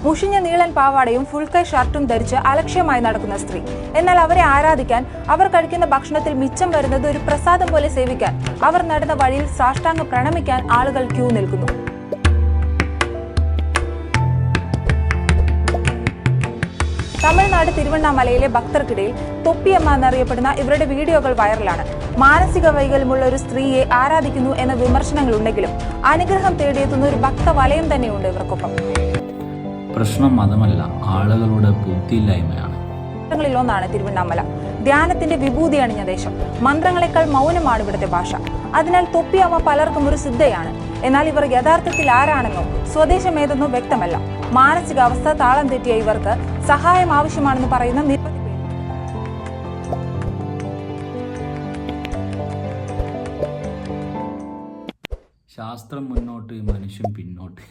മുഷിഞ്ഞ നീളൻ പാവാടയും ഫുൾ കൈ ഷർട്ടും ധരിച്ച് അലക്ഷ്യമായി നടക്കുന്ന സ്ത്രീ. എന്നാൽ അവരെ ആരാധിക്കാൻ, അവർ കഴിക്കുന്ന ഭക്ഷണത്തിൽ മിച്ചം വരുന്നത് ഒരു പ്രസാദം പോലെ സേവിക്കാൻ, അവർ നടന്ന വഴിയിൽ സാഷ്ടാംഗം പ്രണമിക്കാൻ ആളുകൾ ക്യൂ നിൽക്കുന്നു. തമിഴ്നാട് തിരുവണ്ണാമലയിലെ ഭക്തർക്കിടയിൽ തൊപ്പിയമ്മ എന്നറിയപ്പെടുന്ന ഇവരുടെ വീഡിയോകൾ വൈറലാണ്. മാനസിക വൈകല്യമുള്ള ഒരു സ്ത്രീയെ ആരാധിക്കുന്നു എന്ന വിമർശനങ്ങളുണ്ടെങ്കിലും അനുഗ്രഹം തേടിയെത്തുന്ന ഒരു ഭക്ത വലയം തന്നെയുണ്ട് ഇവർക്കൊപ്പം. പ്രശ്നം മതമല്ല, ആളുകളുടെ ബുദ്ധിയില്ലായ്മയാണ്. ഒന്നാണ് തിരുവണ്ണാമല. ധ്യാനത്തിന്റെ വിഭൂതി അണിഞ്ഞ ദേശം. മന്ത്രങ്ങളെക്കാൾ മൗനമാണ് ഇവിടുത്തെ ഭാഷ. അതിനാൽ തൊപ്പിയമ്മ പലർക്കും ഒരു സിദ്ധയാണ്. എന്നാൽ ഇവർ യഥാർത്ഥത്തിൽ ആരാണെന്നോ സ്വദേശമേതെന്നോ വ്യക്തമല്ല. മാനസികാവസ്ഥ താളം തെറ്റിയ ഇവർക്ക് സഹായം ആവശ്യമാണെന്ന് പറയുന്ന നിരവധി പേര്. ശാസ്ത്രം മുന്നോട്ട്, മനുഷ്യൻ പിന്നോട്ട്.